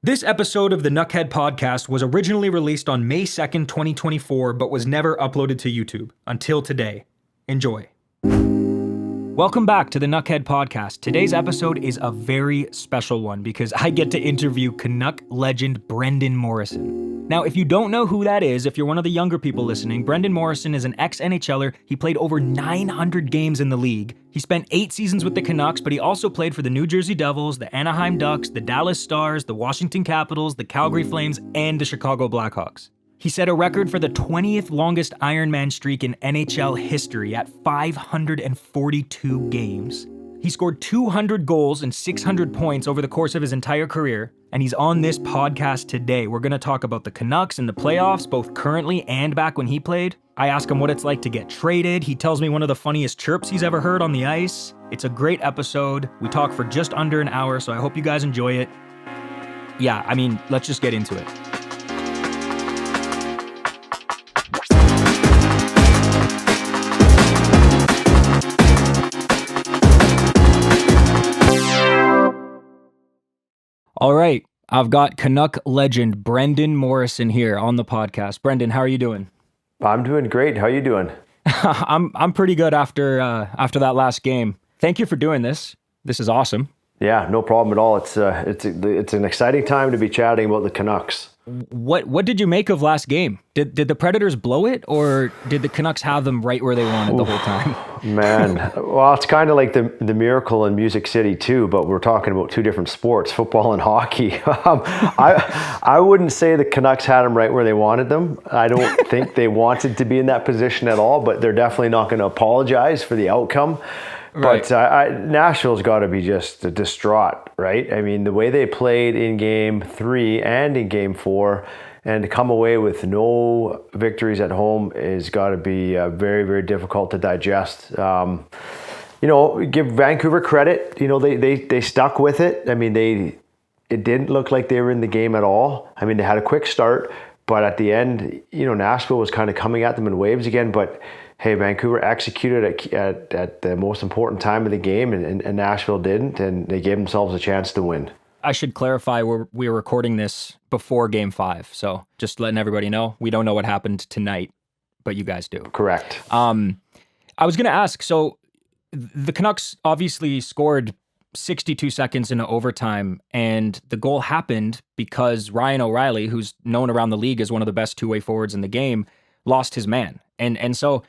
This episode of the Nuckhead podcast was originally released on May 2nd, 2024, but was never uploaded to YouTube until today. Enjoy. Welcome back to the Nuckhead podcast. Today's episode is a very special one because I get to interview Canuck legend Brendan Morrison. Now, if you don't know who that is, if you're one of the younger people listening, Brendan Morrison is an ex-NHLer. He played over 900 games in the league. He spent 8 seasons with the Canucks, but he also played for the New Jersey Devils, the Anaheim Ducks, the Dallas Stars, the Washington Capitals, the Calgary Flames, and the Chicago Blackhawks. He set a record for the 20th longest Ironman streak in NHL history at 542 games. He scored 200 goals and 600 points over the course of his entire career, and he's on this podcast today. We're going to talk about the Canucks and the playoffs, both currently and back when he played. I ask him what it's like to get traded. He tells me one of the funniest chirps he's ever heard on the ice. It's a great episode. We talk for just under an hour, so I hope you guys enjoy it. Yeah, let's just get into it. All right, I've got Canuck legend Brendan Morrison here on the podcast. Brendan, how are you doing? I'm doing great. How are you doing? I'm pretty good after that last game. Thank you for doing this. This is awesome. Yeah, no problem at all. It's an exciting time to be chatting about the Canucks. What did you make of last game? Did the Predators blow it, or did the Canucks have them right where they wanted the whole time? Man, well, it's kind of like the miracle in Music City too, but we're talking about two different sports, football and hockey. I wouldn't say the Canucks had them right where they wanted them. I don't think they wanted to be in that position at all, but they're definitely not going to apologize for the outcome. Right. But Nashville's got to be just distraught, right? I mean, the way they played in Game 3 and in Game 4, and to come away with no victories at home is got to be very, very difficult to digest. Give Vancouver credit. They stuck with it. I mean, it didn't look like they were in the game at all. I mean, they had a quick start, but at the end, Nashville was kind of coming at them in waves again. But hey, Vancouver executed at the most important time of the game, and Nashville didn't, and they gave themselves a chance to win. I should clarify, we were recording this before Game 5, so just letting everybody know, we don't know what happened tonight, but you guys do. Correct. I was going to ask, so the Canucks obviously scored 62 seconds into overtime, and the goal happened because Ryan O'Reilly, who's known around the league as one of the best two-way forwards in the game, lost his man. And so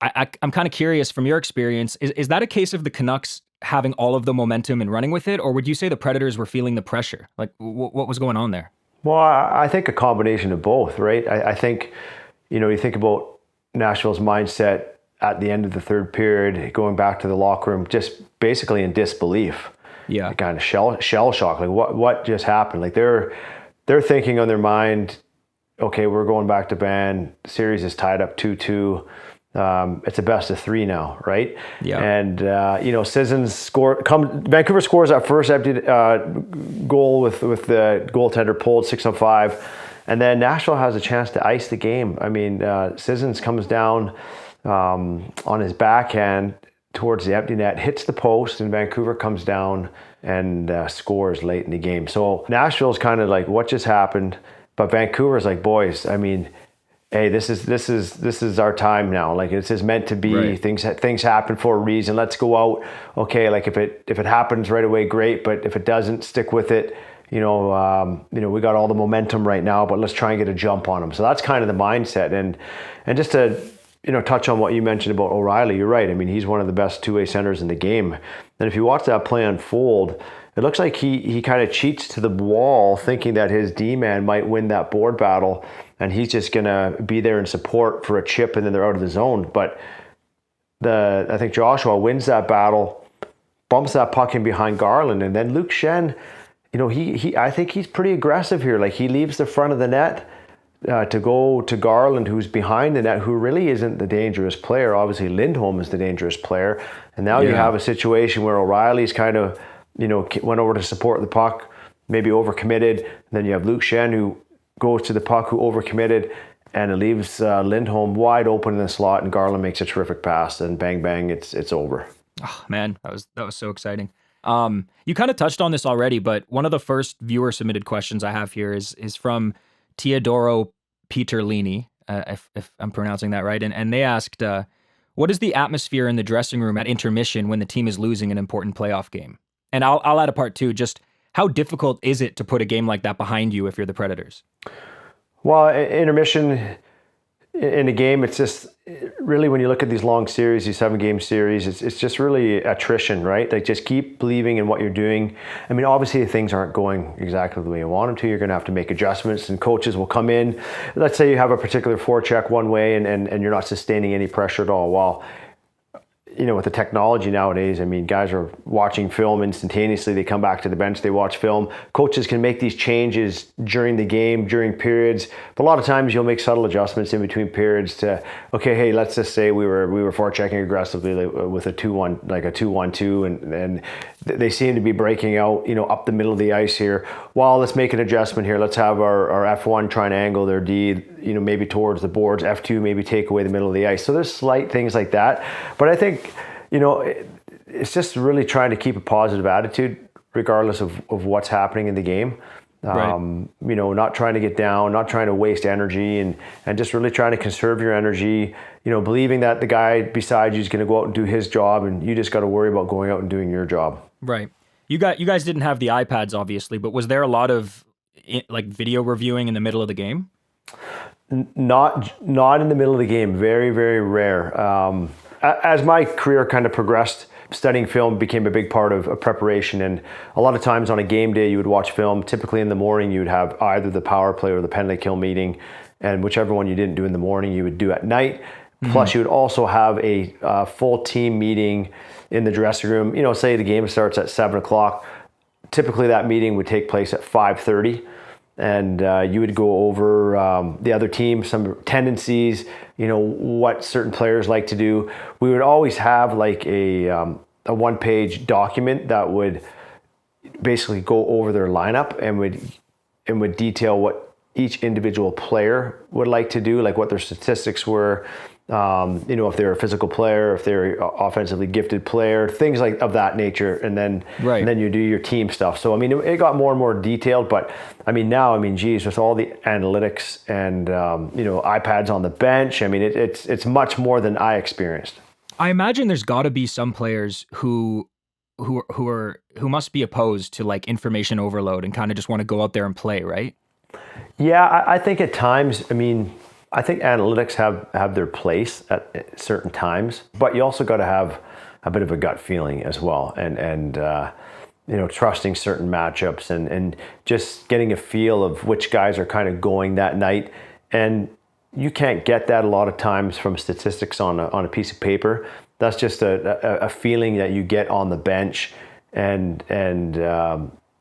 I'm kind of curious, from your experience, is that a case of the Canucks having all of the momentum and running with it, or would you say the Predators were feeling the pressure? Like, what was going on there? Well, I think a combination of both, right? I think, you think about Nashville's mindset at the end of the third period, going back to the locker room, just basically in disbelief. Yeah. Kind of shell shock. Like, what just happened? Like, they're thinking on their mind, okay, we're going back to Van. The series is tied up 2-2. It's a best of 3 now, right? Yeah. And Sissons Vancouver scores that first empty goal with the goaltender pulled 6-on-5, and then Nashville has a chance to ice the game. I mean, Sissons comes down on his backhand towards the empty net, hits the post, and Vancouver comes down and scores late in the game. So Nashville's kind of like, what just happened? But Vancouver's like, boys, I mean, hey, this is our time now. Like, this is meant to be. Right. Things happen for a reason. Let's go out. Okay, like if it happens right away, great. But if it doesn't, stick with it. We got all the momentum right now, but let's try and get a jump on them. So that's kind of the mindset. And just to touch on what you mentioned about O'Reilly, you're right. I mean, he's one of the best two-way centers in the game. And if you watch that play unfold, it looks like he kind of cheats to the wall, thinking that his D-man might win that board battle, and he's just going to be there in support for a chip, and then they're out of the zone. But I think Joshua wins that battle, bumps that puck in behind Garland, and then Luke Schenn, I think he's pretty aggressive here. Like, he leaves the front of the net to go to Garland, who's behind the net, who really isn't the dangerous player. Obviously, Lindholm is the dangerous player. And now you have a situation where O'Reilly's kind of, went over to support the puck, maybe overcommitted. And then you have Luke Schenn, who goes to the puck, who overcommitted, and it leaves Lindholm wide open in the slot, and Garland makes a terrific pass, and bang, bang, it's over. Oh, man, that was so exciting. You kind of touched on this already, but one of the first viewer submitted questions I have here is from Teodoro Peterlini, if I'm pronouncing that right. And they asked, what is the atmosphere in the dressing room at intermission when the team is losing an important playoff game? And I'll add a part too, just how difficult is it to put a game like that behind you if you're the Predators? Well, intermission in a game, it's just really, when you look at these long series, these 7-game series, it's just really attrition, right? Like, just keep believing in what you're doing. I mean, obviously things aren't going exactly the way you want them to. You're going to have to make adjustments, and coaches will come in. Let's say you have a particular forecheck one way and you're not sustaining any pressure at all. Well, you know, with the technology nowadays, I mean, guys are watching film instantaneously. They come back to the bench, they watch film. Coaches can make these changes during the game, during periods. But a lot of times you'll make subtle adjustments in between periods to, okay, hey, let's just say we were forechecking aggressively with a 2-1, like a 2-1-2, and they seem to be breaking out, you know, up the middle of the ice here. Well, let's make an adjustment here. Let's have our F1 try and angle their D, you know, maybe towards the boards. F2 maybe take away the middle of the ice. So there's slight things like that. But I think, you know, it's just really trying to keep a positive attitude regardless of what's happening in the game. Right. You know, not trying to get down, not trying to waste energy, and just really trying to conserve your energy, you know, believing that the guy beside you is going to go out and do his job, and you just got to worry about going out and doing your job. Right. You guys didn't have the iPads, obviously, but was there a lot of like video reviewing in the middle of the game? Not in the middle of the game. Very, very rare. As my career kind of progressed, studying film became a big part of preparation. And a lot of times on a game day, you would watch film. Typically in the morning, you would have either the power play or the penalty kill meeting. And whichever one you didn't do in the morning, you would do at night. Mm-hmm. Plus, you would also have a full team meeting in the dressing room. You know, say the game starts at 7 o'clock. Typically, that meeting would take place at 5:30. And you would go over the other team, some tendencies, you know, what certain players like to do. We would always have like a one-page document that would basically go over their lineup and would detail what each individual player would like to do, like what their statistics were. You know, if they're a physical player, if they're an offensively gifted player, things like of that nature, and then you do your team stuff. So I mean, it got more and more detailed. But I mean, now, I mean, geez, with all the analytics and you know, iPads on the bench, I mean, it's much more than I experienced. I imagine there's got to be some players who must be opposed to like information overload and kind of just want to go out there and play, right? Yeah, I think at times, I mean, I think analytics have their place at certain times, but you also got to have a bit of a gut feeling as well, and you know, trusting certain matchups and just getting a feel of which guys are kind of going that night. And you can't get that a lot of times from statistics on a piece of paper. That's just a feeling that you get on the bench, and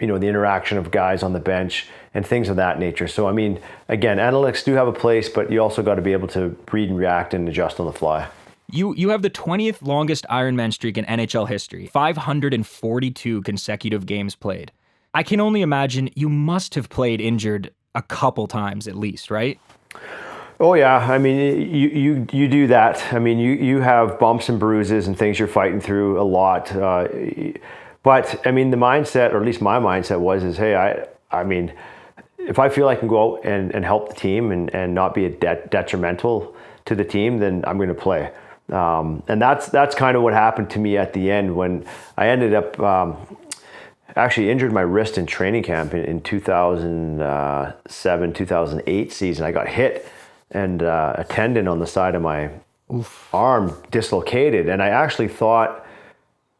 you know, the interaction of guys on the bench and things of that nature. So, I mean, again, analytics do have a place, but you also got to be able to read and react and adjust on the fly. You have the 20th longest Ironman streak in NHL history, 542 consecutive games played. I can only imagine you must have played injured a couple times at least, right? Oh yeah, I mean, you do that. I mean, you have bumps and bruises and things you're fighting through a lot. But I mean, the mindset, or at least my mindset was, hey, I mean, if I feel I can go out and help the team and not be detrimental to the team, then I'm going to play. And that's kind of what happened to me at the end when I ended up actually injured my wrist in training camp in 2007, 2008 season. I got hit and a tendon on the side of my arm dislocated, and I actually thought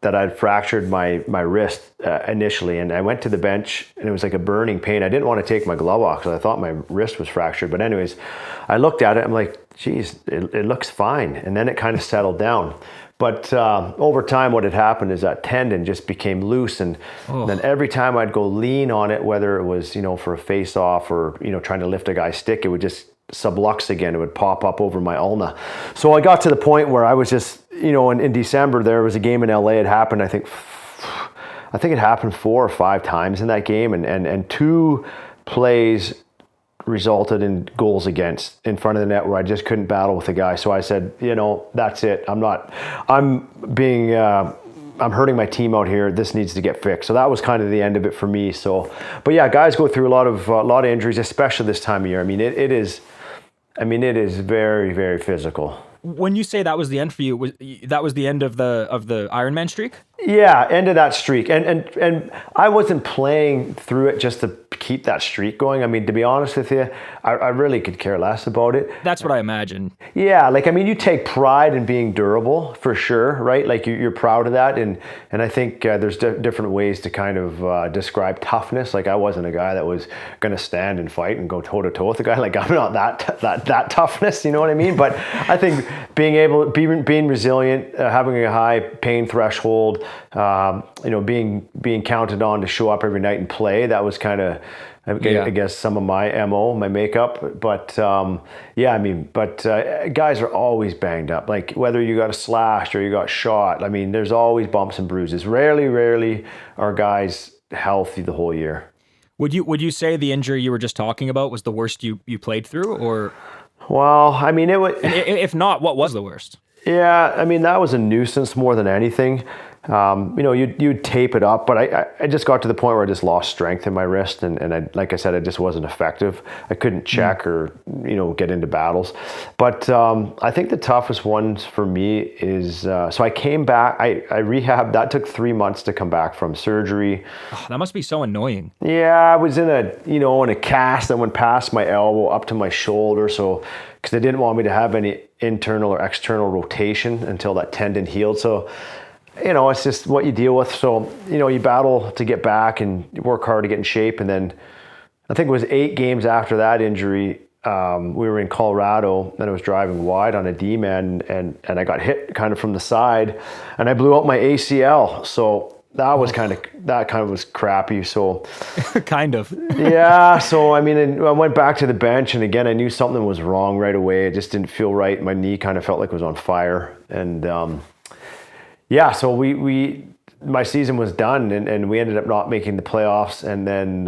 that I'd fractured my wrist initially, and I went to the bench and it was like a burning pain. I didn't want to take my glove off because I thought my wrist was fractured. But anyways, I looked at it, I'm like, geez, it looks fine. And then it kind of settled down. But over time, what had happened is that tendon just became loose, and then every time I'd go lean on it, whether it was, you know, for a face-off or, you know, trying to lift a guy's stick, it would just sublux again. It would pop up over my ulna. So I got to the point where I was just, you know, in December, there was a game in LA. It happened, I think it happened 4 or 5 times in that game, and 2 plays resulted in goals against in front of the net where I just couldn't battle with the guy. So I said, you know, that's it. I'm being I'm hurting my team out here. This needs to get fixed. So that was kind of the end of it for me. So, but yeah, guys go through a lot of injuries, especially this time of year. I mean, it is very, very physical. When you say that was the end for you, that was the end of the Ironman streak? Yeah, end of that streak. And I wasn't playing through it just to keep that streak going. I mean, to be honest with you, I really could care less about it. That's what I imagine. Yeah, like, I mean, you take pride in being durable for sure, right? Like you're proud of that. And I think there's different ways to kind of describe toughness. Like I wasn't a guy that was going to stand and fight and go toe to toe with a guy. Like I'm not that toughness, you know what I mean? But I think being resilient, having a high pain threshold, being counted on to show up every night and play, that was kind of, I guess, some of my MO, my makeup. But guys are always banged up. Like whether you got a slash or you got shot, I mean, there's always bumps and bruises. Rarely are guys healthy the whole year. Would you say the injury you were just talking about was the worst you played through, or? Well, I mean, it would. If not, what was the worst? Yeah, I mean, that was a nuisance more than anything. You'd tape it up, but I just got to the point where I just lost strength in my wrist, and I, like I said, I just wasn't effective. I couldn't check or get into battles. But I think the toughest ones for me is so I came back. I rehabbed. That took 3 months to come back from surgery. Oh, that must be so annoying. Yeah, I was in a cast that went past my elbow up to my shoulder, so because they didn't want me to have any internal or external rotation until that tendon healed. So. It's just what you deal with. So, you battle to get back and you work hard to get in shape. And then I think it was 8 games after that injury, we were in Colorado and I was driving wide on a D-man and I got hit kind of from the side and I blew out my ACL. So that was kind of was crappy. So kind of. Yeah. So, I mean, I went back to the bench and again, I knew something was wrong right away. It just didn't feel right. My knee kind of felt like it was on fire. And, so my season was done and we ended up not making the playoffs, and then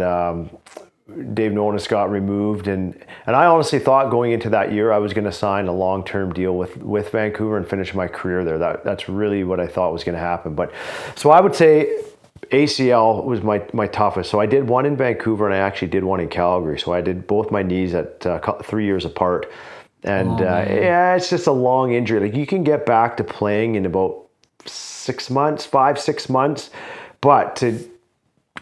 Dave Nonis got removed, and I honestly thought going into that year I was going to sign a long-term deal with Vancouver and finish my career there. That's really what I thought was going to happen. But so I would say ACL was my toughest. So I did one in Vancouver and I actually did one in Calgary. So I did both my knees at 3 years apart, and it's just a long injury. Like you can get back to playing in about 6 months, 5-6 months, but to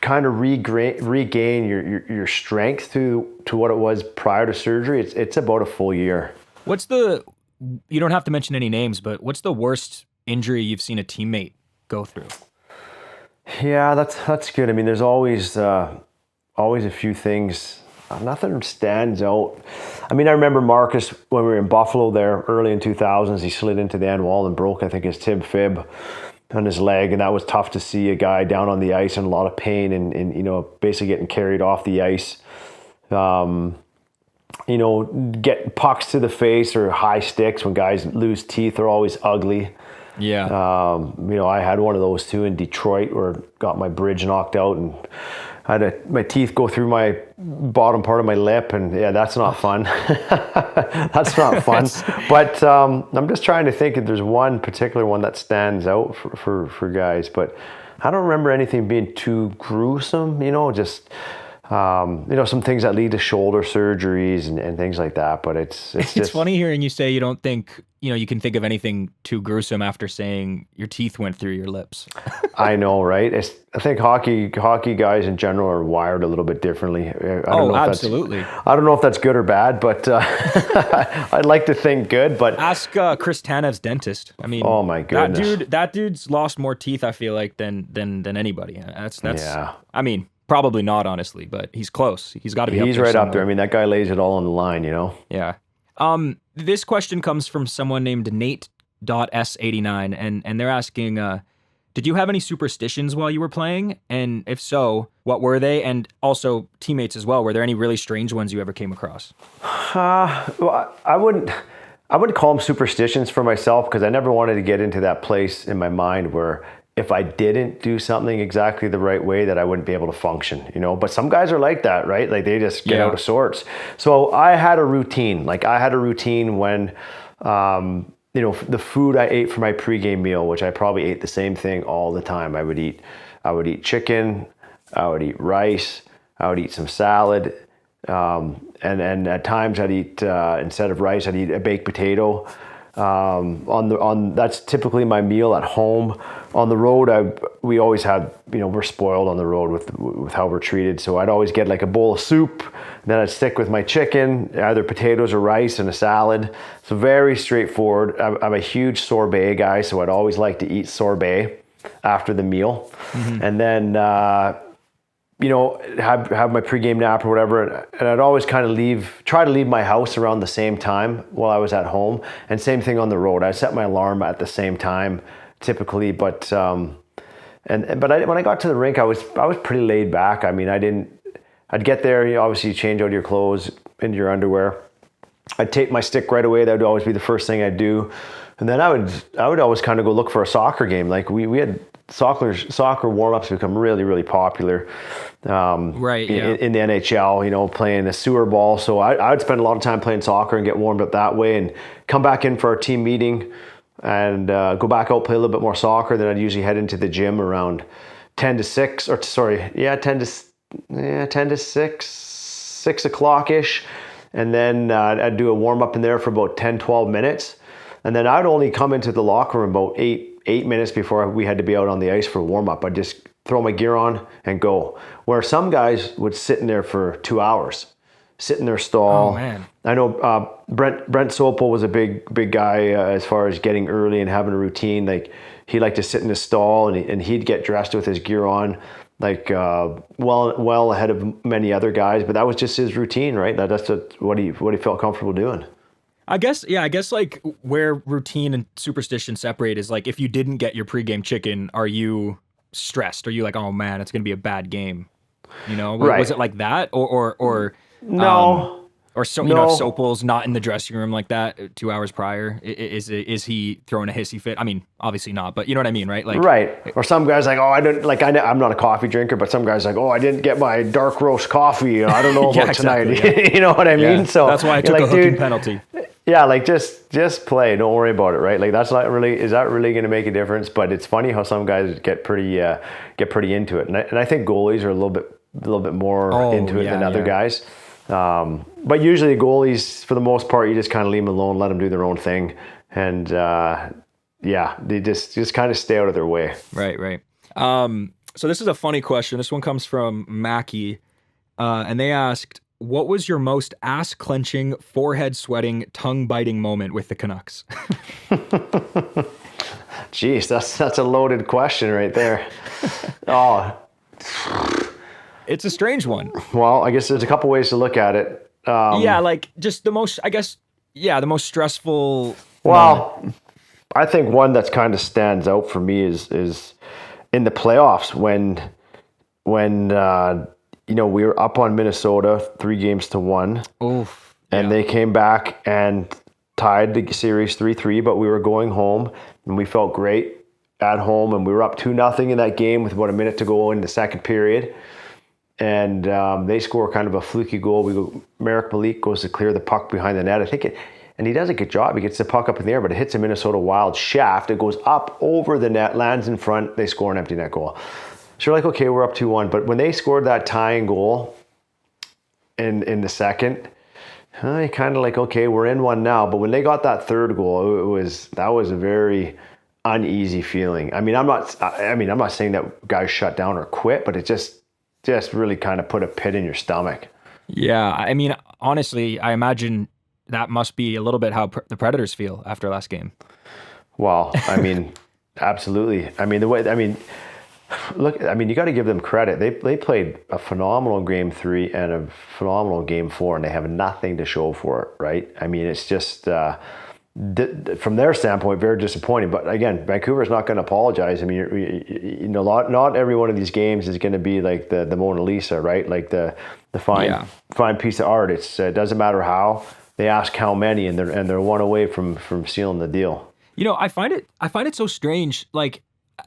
kind of regain your strength to what it was prior to surgery, it's about a full year. You don't have to mention any names, but what's the worst injury you've seen a teammate go through? Yeah, that's good. I mean, there's always a few things. Nothing stands out. I mean, I remember Marcus when we were in Buffalo there early in 2000s. He slid into the end wall and broke, I think, his tib fib on his leg, and that was tough to see a guy down on the ice in a lot of pain and basically getting carried off the ice. Get pucks to the face or high sticks when guys lose teeth are always ugly. Yeah. I had one of those too in Detroit where I got my bridge knocked out and I had my teeth go through my bottom part of my lip, and yeah, that's not fun. That's not fun. But I'm just trying to think if there's one particular one that stands out for guys. But I don't remember anything being too gruesome. Just some things that lead to shoulder surgeries and things like that. But it's just funny hearing you say you don't think you can think of anything too gruesome after saying your teeth went through your lips. I know, right? I think hockey guys in general are wired a little bit differently. Absolutely. I don't know if that's good or bad, but I'd like to think good. But ask Chris Tanev's dentist. I mean, oh my goodness, that dude's lost more teeth, I feel like, than anybody. That's yeah. I mean, probably not, honestly, but he's close. He's got to be. He's right up there. I mean, that guy lays it all on the line, Yeah. This question comes from someone named Nate.S89, and they're asking, did you have any superstitions while you were playing? And if so, what were they? And also teammates as well. Were there any really strange ones you ever came across? Well, I wouldn't call them superstitions for myself, because I never wanted to get into that place in my mind where if I didn't do something exactly the right way, that I wouldn't be able to function, But some guys are like that, right? Like they just get out of sorts. So I had a routine. Like I had a routine when, the food I ate for my pregame meal, which I probably ate the same thing all the time. I would eat chicken, I would eat rice, I would eat some salad, and at times I'd eat instead of rice, I'd eat a baked potato. That's typically my meal at home. On the road, we always had, we're spoiled on the road with how we're treated. So I'd always get like a bowl of soup, then I'd stick with my chicken, either potatoes or rice, and a salad. So very straightforward. I'm a huge sorbet guy, so I'd always like to eat sorbet after the meal. Mm-hmm. And then, have my pregame nap or whatever. And I'd always kind of try to leave my house around the same time while I was at home. And same thing on the road. I set my alarm at the same time typically, but when I got to the rink, I was pretty laid back. I mean, I'd get there, obviously you change out your clothes into your underwear. I'd take my stick right away. That would always be the first thing I'd do. And then I would always kind of go look for a soccer game. Like we had soccer warm-ups become really, really popular in the NHL, playing a sewer ball. So I would spend a lot of time playing soccer and get warmed up that way and come back in for our team meeting and go back out, play a little bit more soccer. Then I'd usually head into the gym around 10 to 6, 6 o'clock-ish. And then I'd do a warm-up in there for about 10, 12 minutes. And then I'd only come into the locker room about 8 minutes before we had to be out on the ice for warm-up. I'd just throw my gear on and go. Where some guys would sit in there for 2 hours, sit in their stall. Oh, man. I know Brent Sopel was a big guy as far as getting early and having a routine. Like he liked to sit in his stall and he'd get dressed with his gear on, like well ahead of many other guys. But that was just his routine, right? That's what he felt comfortable doing. I guess like where routine and superstition separate is like if you didn't get your pregame chicken, are you stressed? Are you like, oh man, it's gonna be a bad game? Right. Was it like that, or no? If Sopel's not in the dressing room like that 2 hours prior, is he throwing a hissy fit? I mean, obviously not, but you know what I mean, right? Like, right. Or some guys like, oh, I'm not a coffee drinker, but some guys like, oh, I didn't get my dark roast coffee. I don't know about tonight. Yeah. You know what I mean? So that's why I took a hooking penalty. Yeah, like just play. Don't worry about it, right? Like is that really going to make a difference? But it's funny how some guys get pretty into it, and I think goalies are a little bit more into it than other guys. But usually goalies, for the most part, you just kind of leave them alone, let them do their own thing, and they just kind of stay out of their way. Right. So this is a funny question. This one comes from Mackie, and they asked, what was your most ass-clenching, forehead-sweating, tongue-biting moment with the Canucks? Jeez, that's a loaded question right there. Oh, it's a strange one. Well, I guess there's a couple ways to look at it. Like just the most stressful. Well, moment. I think one that's kind of stands out for me is in the playoffs when we were up on Minnesota 3-1. Oof. And they came back and tied the series 3-3, but we were going home and we felt great at home, and we were up 2-0 in that game with about a minute to go in the second period. And they score kind of a fluky goal. Marek Malik goes to clear the puck behind the net. And he does a good job. He gets the puck up in the air, but it hits a Minnesota Wild shaft. It goes up over the net, lands in front. They score an empty net goal. So you're like, okay, we're up 2-1. But when they scored that tying goal in the second, you kind of like, okay, we're in one now. But when they got that third goal, that was a very uneasy feeling. I mean, I'm not saying that guys shut down or quit, but it just really kind of put a pit in your stomach. Yeah, I mean, honestly, I imagine that must be a little bit how the Predators feel after last game. Well, I mean, absolutely. I mean, look, I mean, you got to give them credit. They played a phenomenal game 3 and a phenomenal game 4, and they have nothing to show for it, right? I mean, it's just from their standpoint, very disappointing. But again, Vancouver's not going to apologize. I mean, not every one of these games is going to be like the Mona Lisa, right? Like the fine piece of art. It doesn't matter how. They ask how many, and they're one away from sealing the deal. I find it so strange. Like,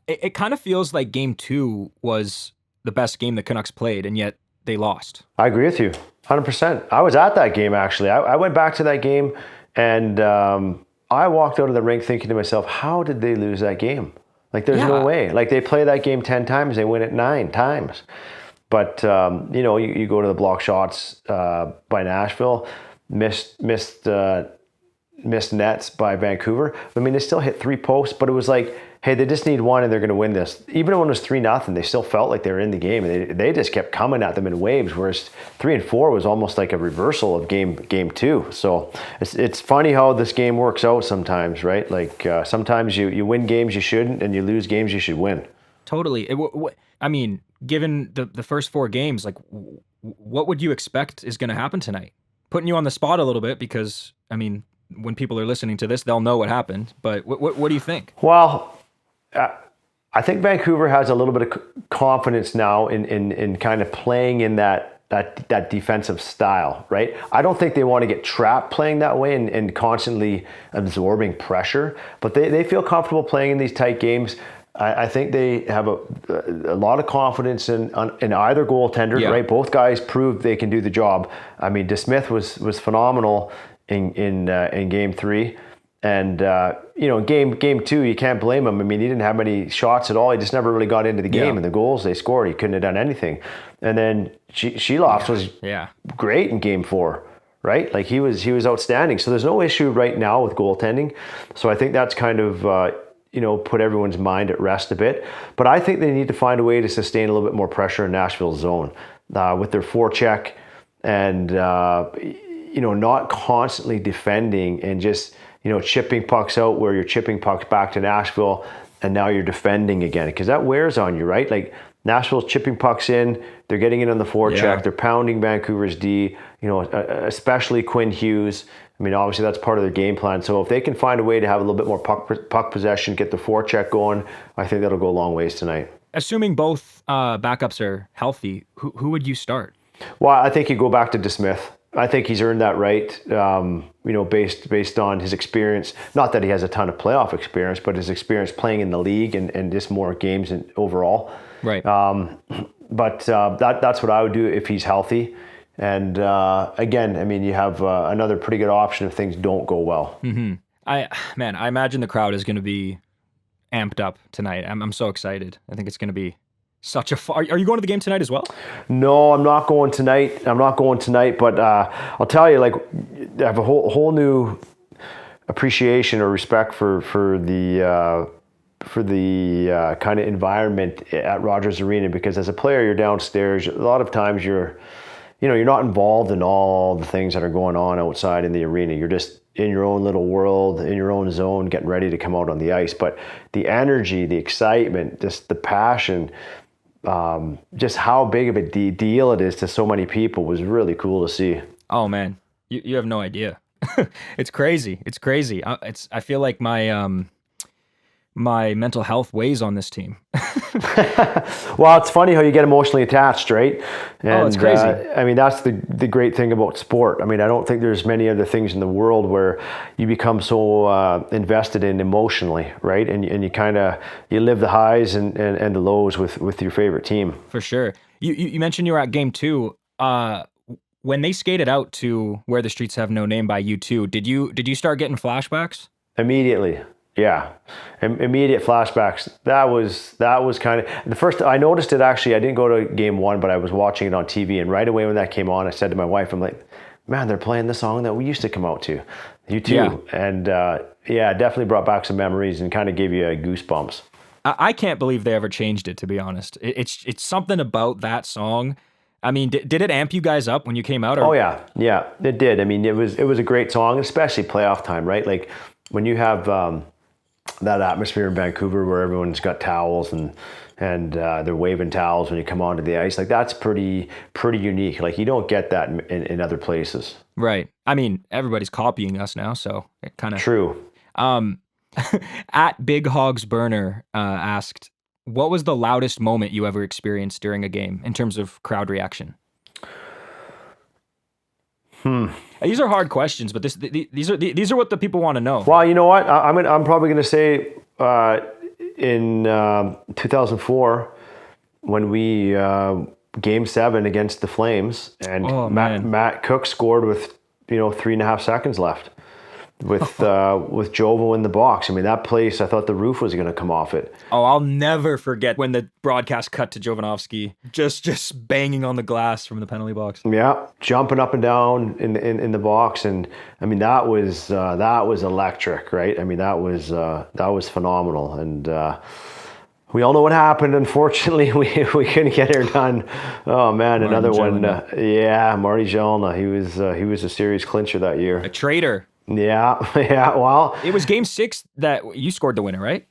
it kind of feels like game 2 was the best game the Canucks played, and yet they lost. I agree with you 100%. I was at that game, actually. I went back to that game, and I walked out of the rink thinking to myself, how did they lose that game? Like, there's no way. Like, they play that game 10 times, they win it 9 times. But, you go to the block shots by Nashville, missed nets by Vancouver. I mean, they still hit 3 posts, but it was like, hey, they just need 1 and they're going to win this. Even when it was 3-0, they still felt like they were in the game. And they just kept coming at them in waves, whereas 3 and 4 was almost like a reversal of game 2. So it's funny how this game works out sometimes, right? Like sometimes you win games you shouldn't, and you lose games you should win. Totally. I mean, given the first 4 games, like what would you expect is going to happen tonight? Putting you on the spot a little bit because, I mean, when people are listening to this, they'll know what happened. But what do you think? Well, I think Vancouver has a little bit of confidence now in kind of playing in that defensive style, right? I don't think they want to get trapped playing that way and constantly absorbing pressure, but they feel comfortable playing in these tight games. I think they have a lot of confidence in either goaltender, right? Both guys proved they can do the job. I mean, DeSmith was phenomenal in game 3. And, game 2, you can't blame him. I mean, he didn't have many shots at all. He just never really got into the game. And the goals they scored, he couldn't have done anything. And then Sheloff was great in game 4, right? Like he was outstanding. So there's no issue right now with goaltending. So I think that's kind of, put everyone's mind at rest a bit. But I think they need to find a way to sustain a little bit more pressure in Nashville's zone with their forecheck and, not constantly defending and just, chipping pucks out where you're chipping pucks back to Nashville and now you're defending again, because that wears on you, right? Like Nashville's chipping pucks in, they're getting in on the forecheck, they're pounding Vancouver's D, especially Quinn Hughes. I mean, obviously that's part of their game plan. So if they can find a way to have a little bit more puck possession, get the forecheck going, I think that'll go a long ways tonight. Assuming both backups are healthy, who would you start? Well, I think you go back to DeSmith. I think he's earned that right, based on his experience. Not that he has a ton of playoff experience, but his experience playing in the league and just more games overall. Right. But that's what I would do if he's healthy. And again, I mean, you have another pretty good option if things don't go well. Mm-hmm. I imagine the crowd is going to be amped up tonight. I'm so excited. I think it's going to be such a fun. Are you going to the game tonight as well? No, I'm not going tonight. But I'll tell you, like, I have a whole new appreciation or respect for the kind of environment at Rogers Arena, because as a player, you're downstairs. A lot of times you're not involved in all the things that are going on outside in the arena. You're just in your own little world, in your own zone, getting ready to come out on the ice. But the energy, the excitement, just the passion, just how big of a deal it is to so many people was really cool to see. Oh man, you have no idea. It's crazy. I feel like my mental health weighs on this team. Well, it's funny how you get emotionally attached, right? And, it's crazy. I mean, that's the great thing about sport. I mean, I don't think there's many other things in the world where you become so invested in emotionally, right? And you live the highs and the lows with your favorite team. For sure. You mentioned you were at game 2. When they skated out to Where the Streets Have No Name by U2, did you start getting flashbacks? Immediately. Yeah, immediate flashbacks. That was kind of the first. I noticed it actually. I didn't go to game 1, but I was watching it on TV, and right away when that came on, I said to my wife, "I'm like, man, they're playing the song that we used to come out to, U2." Yeah. And it definitely brought back some memories and kind of gave you goosebumps. I can't believe they ever changed it. To be honest, it's something about that song. I mean, did it amp you guys up when you came out? Or? Oh yeah, it did. I mean, it was a great song, especially playoff time, right? Like when you have. That atmosphere in Vancouver where everyone's got towels and they're waving towels when you come onto the ice, like that's pretty unique. Like you don't get that in other places. Right. I mean, everybody's copying us now, so it kind of true. At Big Hogs Burner asked, what was the loudest moment you ever experienced during a game in terms of crowd reaction? These are hard questions, but these are what the people want to know. Well, you know what? I'm probably going to say in 2004 when we Game 7 against the Flames and Matt Cook scored with 3.5 seconds left, with Jovo in the box. I mean, that place, I thought the roof was going to come off it. Oh, I'll never forget when the broadcast cut to Jovanovski just banging on the glass from the penalty box. Yeah, jumping up and down in the box, and I mean that was electric, right? I mean that was phenomenal, and we all know what happened. Unfortunately, we couldn't get her done. Oh man, another one. Marty Jelna. He was a series clincher that year. A traitor. Yeah. Well, it was Game 6 that you scored the winner, right?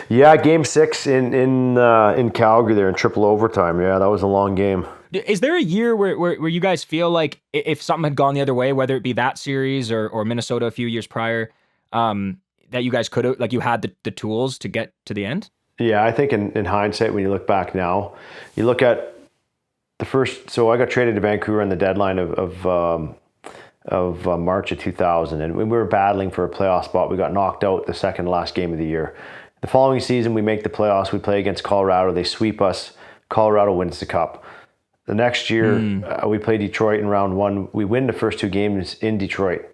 Yeah, Game 6 in Calgary there in triple overtime. Yeah, that was a long game. Is there a year where you guys feel like if something had gone the other way, whether it be that series or Minnesota a few years prior, that you guys could have, like, you had the tools to get to the end? Yeah, I think in hindsight, when you look back now, you look at the first. So I got traded to Vancouver on the deadline of March of 2000, and we were battling for a playoff spot. We got knocked out the second last game of the year. The following season, we make the playoffs. We play against Colorado. They sweep us. Colorado wins the cup. The next year, we play Detroit in round 1. We win the first 2 games in Detroit,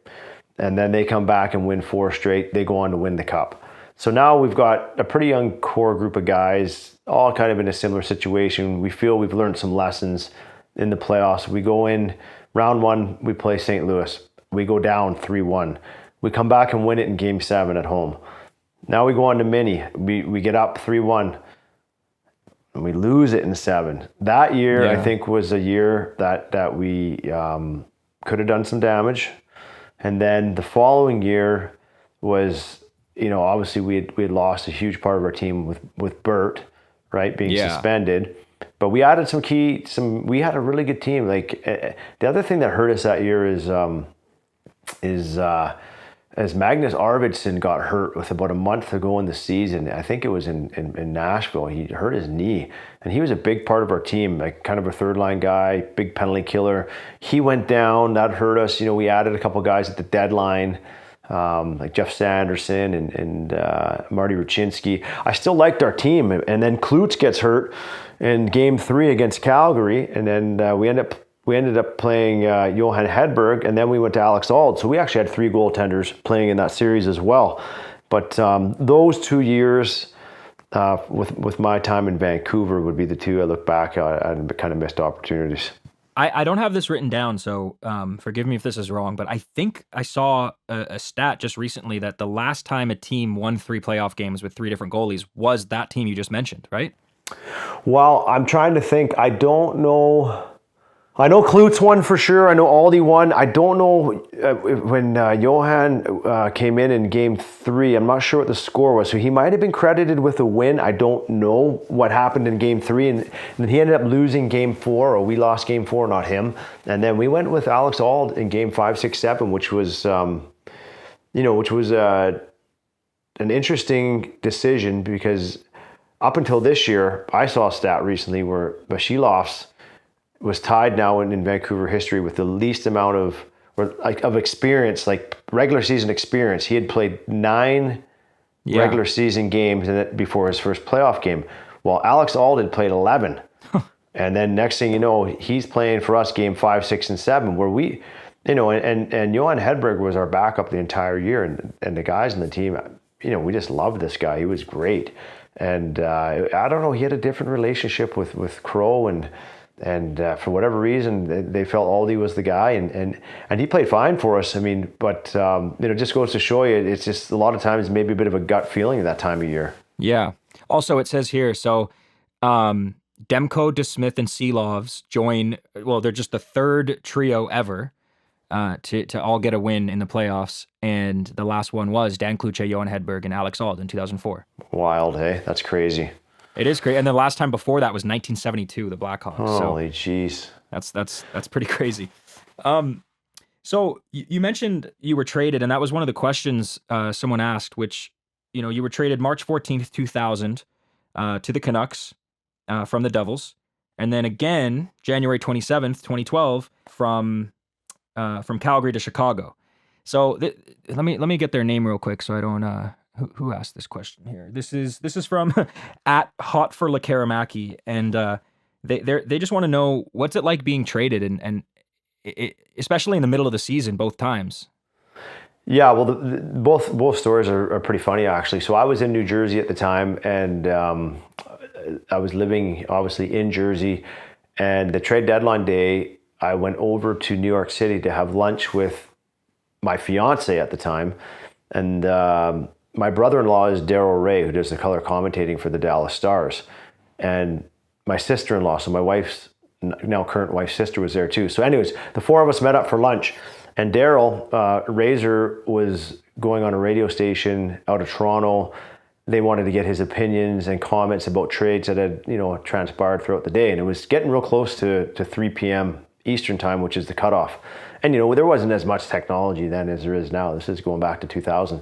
and then they come back and win 4 straight. They go on to win the cup. So now we've got a pretty young core group of guys, all kind of in a similar situation. We feel we've learned some lessons in the playoffs. We go in round 1, we play St. Louis. We go down 3-1. We come back and win it in Game 7 at home. Now we go on to Mini. We get up 3-1, and we lose it in 7. That year, I think, was a year that we could have done some damage. And then the following year was, obviously we had lost a huge part of our team with Bert, right, being suspended. But we added we had a really good team. Like, the other thing that hurt us that year is as Magnus Arvidsson got hurt with about a month to go in the season. I think it was in Nashville. He hurt his knee, and he was a big part of our team, like kind of a third line guy, big penalty killer. He went down. That hurt us. We added a couple guys at the deadline, like Jeff Sanderson and Marty Ruchinski. I still liked our team, and then Klutz gets hurt in Game 3 against Calgary, and then we ended up playing Johan Hedberg, and then we went to Alex Auld. So we actually had 3 goaltenders playing in that series as well. But those 2 years with my time in Vancouver would be the 2 I look back at and kind of missed opportunities. I don't have this written down, so forgive me if this is wrong, but I think I saw a stat just recently that the last time a team won 3 playoff games with 3 different goalies was that team you just mentioned, right? Well, I'm trying to think. I don't know. I know Klutz won for sure. I know Aldi won. I don't know when Johan came in Game 3. I'm not sure what the score was. So he might have been credited with a win. I don't know what happened in Game 3. And then he ended up losing Game 4, or we lost Game 4, not him. And then we went with Alex Auld in Game 5, 6, 7, which was, an interesting decision, because up until this year, I saw a stat recently where Vashilov's was tied now in Vancouver history with the least amount of experience, like regular season experience. He had played 9 regular season games before his first playoff game. Well, Alex Auld had played 11. And then next thing you know, he's playing for us Game 5, 6, and 7, where we, and Johan Hedberg was our backup the entire year. And the guys in the team, we just loved this guy. He was great. And I don't know, he had a different relationship with Crow, and for whatever reason, they felt Aldi was the guy, and he played fine for us. I mean, but it just goes to show you, it's just a lot of times maybe a bit of a gut feeling that time of year. Yeah. Also, it says here, so Demko, DeSmith, and Seelovs join. Well, they're just the 3rd trio ever to all get a win in the playoffs, and the last one was Dan Kluche, Johan Hedberg, and Alex Auld in 2004. Wild, hey? That's crazy. It is crazy, and the last time before that was 1972, the Blackhawks. Holy jeez, that's pretty crazy. So you mentioned you were traded, and that was one of the questions someone asked. Which, you were traded March 14th, 2000, to the Canucks from the Devils, and then again January 27th, 2012, from Calgary to Chicago. So let me get their name real quick, so I don't. Who asked this question here? This is from at Hot for Lakaramaki, and they just want to know, what's it like being traded, and especially in the middle of the season both times. Yeah, well, both stories are pretty funny, actually. So I was in New Jersey at the time, and I was living, obviously, in Jersey. And the trade deadline day, I went over to New York City to have lunch with my fiance at the time. And my brother-in-law is Daryl Ray, who does the color commentating for the Dallas Stars. And my sister-in-law, so my wife's, now current wife's sister, was there too. So anyways, the four of us met up for lunch. And Daryl Razor was going on a radio station out of Toronto. They wanted to get his opinions and comments about trades that had, transpired throughout the day. And it was getting real close to 3 p.m. Eastern time, which is the cutoff. And, there wasn't as much technology then as there is now. This is going back to 2000.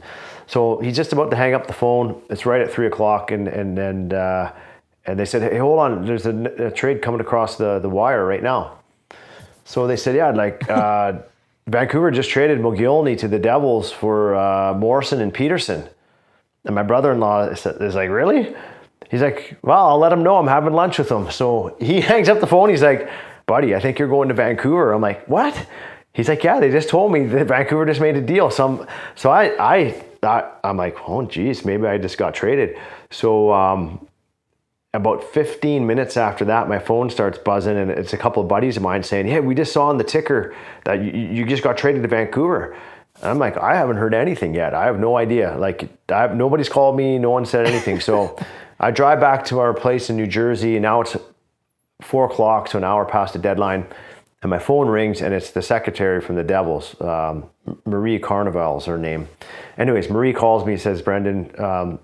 So he's just about to hang up the phone. It's right at 3 o'clock. And they said, hey, hold on. There's a trade coming across the wire right now. So they said, yeah, Vancouver just traded Mogilny to the Devils for Morrison and Pettersson. And my brother-in-law is like, really? He's like, well, I'll let him know I'm having lunch with him. So he hangs up the phone. He's like, buddy, I think you're going to Vancouver. I'm like, what? He's like, yeah, they just told me that Vancouver just made a deal. So I thought, I'm like, oh, geez, maybe I just got traded. So about 15 minutes after that, my phone starts buzzing, and it's a couple of buddies of mine saying, hey, we just saw on the ticker that you just got traded to Vancouver. And I'm like, I haven't heard anything yet. I have no idea. Like, nobody's called me. No one said anything. So I drive back to our place in New Jersey, and now it's 4 o'clock, so an hour past the deadline. And my phone rings, and it's the secretary from the Devils. Marie Carnival is her name. Anyways, Marie calls me and says, Brendan,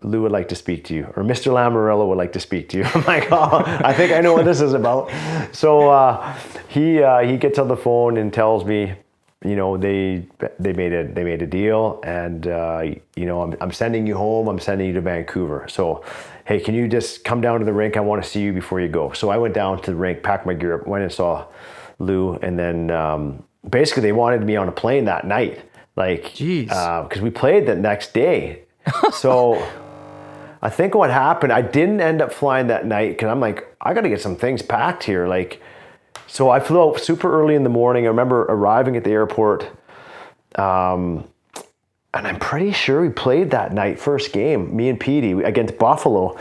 Lou would like to speak to you, or Mr. Lamoriello would like to speak to you. I'm like, oh, I think I know what this is about. So he gets on the phone and tells me, they made a deal, and I'm sending you home. I'm sending you to Vancouver. So, hey, can you just come down to the rink? I want to see you before you go. So I went down to the rink, packed my gear up, went and saw Lou, and then basically they wanted me on a plane that night, because we played the next day. So I think what happened, I didn't end up flying that night because I'm like, I got to get some things packed here. So I flew out super early in the morning. I remember arriving at the airport, and I'm pretty sure we played that night, first game, me and Petey, against Buffalo.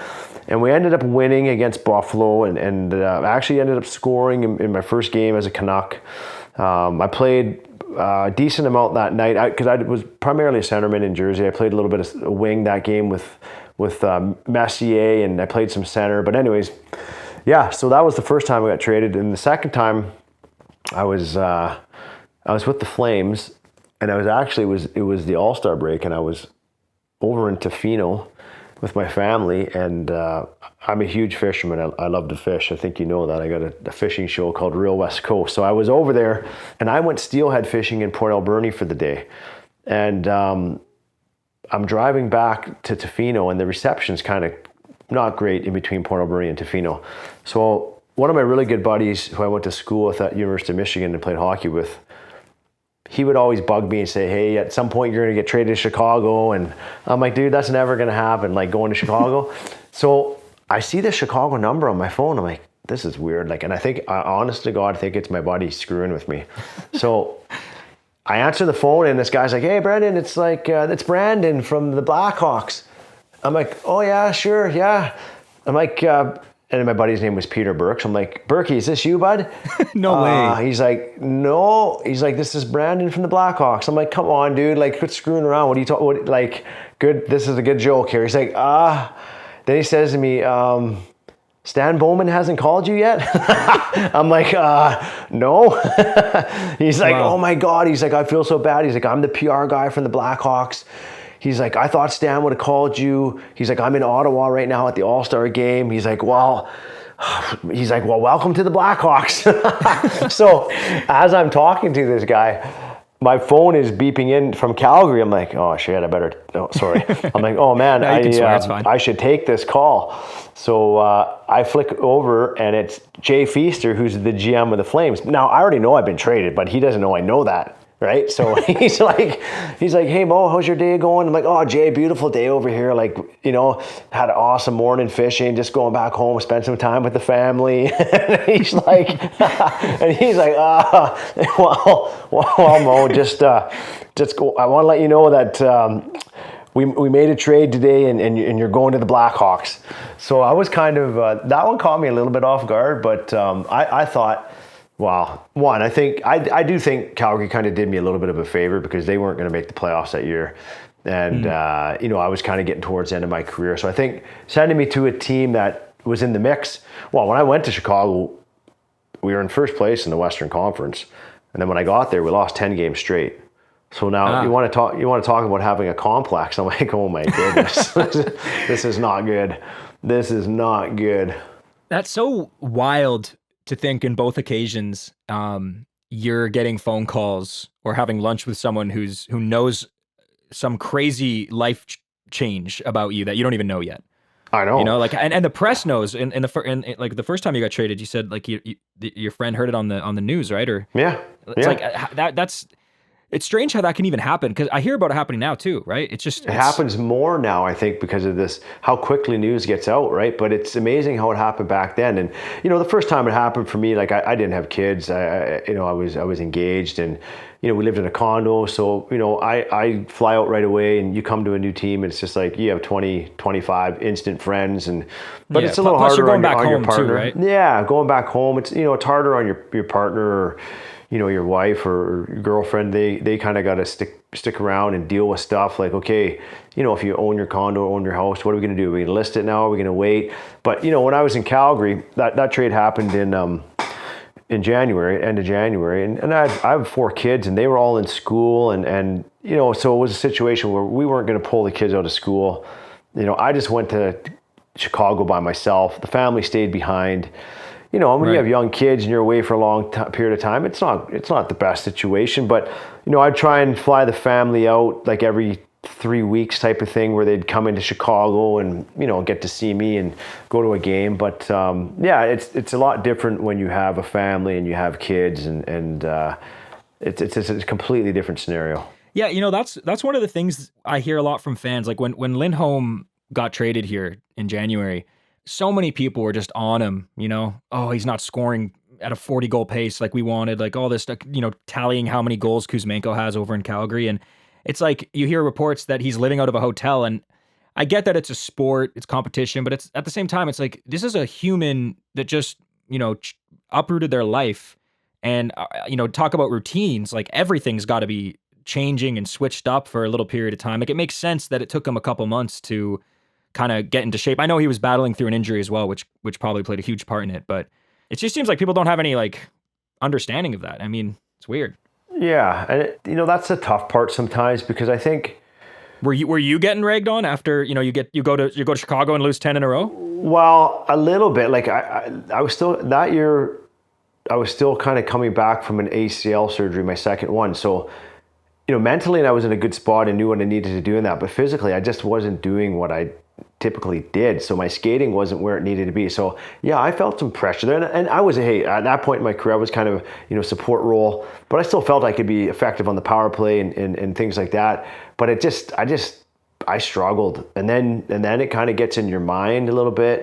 And we ended up winning against Buffalo, and I actually ended up scoring in my first game as a Canuck. I played a decent amount that night because I was primarily a centerman in Jersey. I played a little bit of a wing that game with Messier, and I played some center. But anyways, yeah, so that was the first time I got traded. And the second time I was with the Flames, and it was the All-Star break, and I was over in Tofino with my family, and I'm a huge fisherman. I love to fish. I think you know that. I got a fishing show called Real West Coast. So I was over there, and I went steelhead fishing in Port Alberni for the day. And I'm driving back to Tofino, and the reception's kind of not great in between Port Alberni and Tofino. So one of my really good buddies who I went to school with at University of Michigan and played hockey with, he would always bug me and say, hey, at some point you're going to get traded to Chicago. And I'm like, dude, that's never going to happen, going to Chicago. So I see the Chicago number on my phone. I'm like, this is weird. And I think, honest to God, I think it's my buddy screwing with me. So I answer the phone, and this guy's like, hey, Brendan, it's Brandon from the Blackhawks. I'm like, oh, yeah, sure, yeah. I'm like, and my buddy's name was Peter Burke. So I'm like, Berkey, is this you, bud? No way. He's like, no. He's like, this is Brandon from the Blackhawks. I'm like, come on, dude. Quit screwing around. What are you talking? Good. This is a good joke here. He's like, Then he says to me, Stan Bowman hasn't called you yet? I'm like, no. He's like, wow. Oh my God. He's like, I feel so bad. He's like, I'm the PR guy from the Blackhawks. He's like, I thought Stan would have called you. He's like, I'm in Ottawa right now at the All-Star game. He's like, well, welcome to the Blackhawks. So as I'm talking to this guy, my phone is beeping in from Calgary. I'm like, oh shit, sorry. I'm like, oh man, no, it's fine. I should take this call. So I flick over, and it's Jay Feaster, who's the GM of the Flames. Now, I already know I've been traded, but he doesn't know I know that. right? So he's like, hey Mo, how's your day going? I'm like, oh Jay, beautiful day over here. Like, you know, had an awesome morning fishing, just going back home, spend some time with the family. And he's like, well, Mo, just go. I want to let you know that we made a trade today, and you're going to the Blackhawks. So I was kind of that one caught me a little bit off guard, but I thought, wow, I think I do think Calgary kind of did me a little bit of a favor because they weren't going to make the playoffs that year, and you know, I was kind of getting towards the end of my career. So I think sending me to a team that was in the mix. Well, when I went to Chicago, we were in first place in the Western Conference, and then when I got there, we lost 10 games straight. So now you want to talk about having a complex. I'm like, oh my goodness, this is not good. This is not good. That's so wild to think in both occasions, you're getting phone calls or having lunch with someone who knows some crazy life change about you that you don't even know yet. I know. You know, like, and the press knows. In like the first time you got traded, you said like your friend heard it on the news, right? Or it's like that's. It's strange how that can even happen, because I hear about it happening now too, right? It happens more now, I think, because of this, how quickly news gets out, right? But it's amazing how it happened back then. And, you know, the first time it happened for me, like I didn't have kids. I was engaged, and, you know, we lived in a condo. So, you know, I fly out right away, and you come to a new team, and it's just like you have 20, 25 instant friends. But it's a little harder on your partner. Too, right? Yeah, going back home, it's, you know, it's harder on your partner, or, you know, your wife or your girlfriend. They kind of got to stick around and deal with stuff like, okay, you know, if you own your condo, own your house, what are we going to do? Are we going to list it now? Are we going to wait? But, you know, when I was in Calgary, that trade happened in January, end of January, and I have 4 kids, and they were all in school, and you know, so it was a situation where we weren't going to pull the kids out of school. You know, I just went to Chicago by myself. The family stayed behind. You know, when you have young kids and you're away for a long period of time, it's not the best situation. But, you know, I'd try and fly the family out like every 3 weeks type of thing, where they'd come into Chicago and, you know, get to see me and go to a game. But yeah, it's a lot different when you have a family and you have kids, and it's a completely different scenario. Yeah, you know, that's one of the things I hear a lot from fans. Like when Lindholm got traded here in January, so many people were just on him, you know, oh, he's not scoring at a 40-goal pace like we wanted, like all this stuff, you know, tallying how many goals Kuzmenko has over in Calgary. And it's like you hear reports that he's living out of a hotel. And I get that it's a sport, it's competition, but it's at the same time, it's like, this is a human that just, you know, uprooted their life. And, you know, talk about routines, like everything's got to be changing and switched up for a little period of time. Like, it makes sense that it took him a couple months to kind of get into shape. I know he was battling through an injury as well, which probably played a huge part in it, but it just seems like people don't have any like understanding of that. I mean, it's weird. Yeah, and you know, that's the tough part sometimes, because I think were you getting ragged on after, you know, you go to Chicago and lose 10 in a row? Well, a little bit. Like I was still that year, I was still kind of coming back from an ACL surgery, my second one. So, you know, mentally I was in a good spot and knew what I needed to do in that, but physically I just wasn't doing what I typically did. So my skating wasn't where it needed to be. So yeah, I felt some pressure there. And I was, at that point in my career, I was kind of, you know, support role, but I still felt I could be effective on the power play and things like that. But I struggled. And then it kind of gets in your mind a little bit.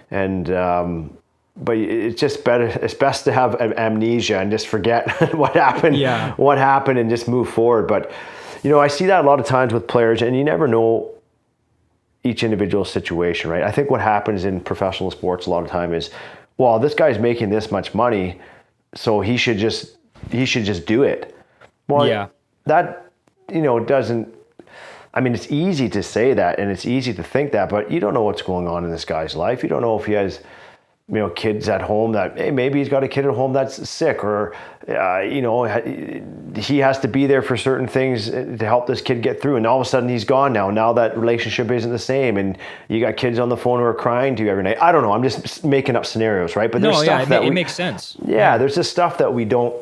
But it's best to have amnesia and just forget what happened and just move forward. But, you know, I see that a lot of times with players, and you never know each individual situation, right? I think what happens in professional sports a lot of time is, well, this guy's making this much money, so he should just do it. Well, yeah, that, you know, doesn't, I mean, it's easy to say that and it's easy to think that, but you don't know what's going on in this guy's life. You don't know if he has, you know, kids at home that, hey, maybe he's got a kid at home that's sick, or, you know, he has to be there for certain things to help this kid get through. And all of a sudden he's gone now. Now that relationship isn't the same. And you got kids on the phone who are crying to you every night. I don't know. I'm just making up scenarios, right? But there's stuff it makes sense. Yeah, there's just stuff that we don't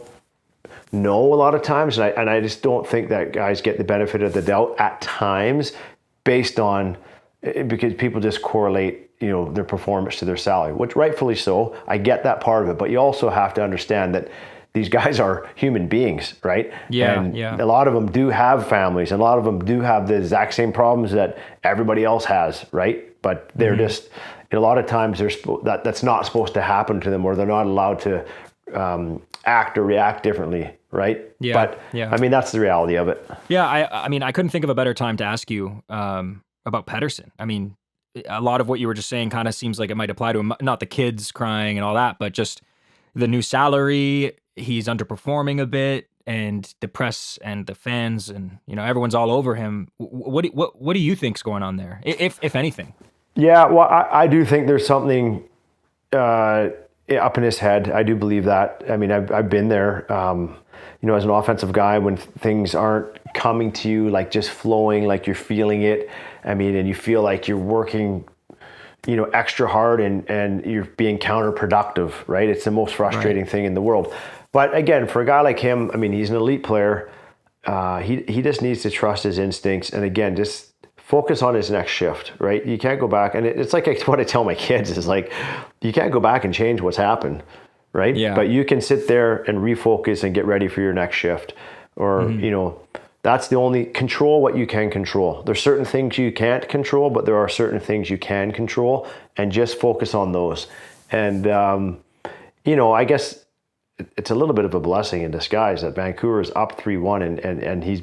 know a lot of times. And I just don't think that guys get the benefit of the doubt at times based on, because people just correlate, you know, their performance to their salary, which rightfully so. I get that part of it, but you also have to understand that these guys are human beings, right? Yeah, and yeah. a lot of them do have families, and a lot of them do have the exact same problems that everybody else has, right? But they're just, a lot of times that's not supposed to happen to them, or they're not allowed to act or react differently, right? Yeah, but yeah. I mean, that's the reality of it. Yeah, I mean, I couldn't think of a better time to ask you about Pettersson. I mean, a lot of what you were just saying kind of seems like it might apply to him. Not the kids crying and all that, but just the new salary. He's underperforming a bit, and the press and the fans and everyone's all over him. What do you think's going on there, if anything? Yeah, well, I do think there's something up in his head. I do believe that. I mean, I've been there. As an offensive guy, when things aren't coming to you, like just flowing, like you're feeling it. I mean, and you feel like you're working, extra hard and you're being counterproductive, right? It's the most frustrating thing in the world. But again, for a guy like him, I mean, he's an elite player. He just needs to trust his instincts, and again, just focus on his next shift, right? You can't go back, and it's like what I tell my kids is like, you can't go back and change what's happened, right? Yeah. But you can sit there and refocus and get ready for your next shift, or that's the only control what you can control. There's certain things you can't control, but there are certain things you can control, and just focus on those. And I guess it's a little bit of a blessing in disguise that Vancouver is up 3-1 and he's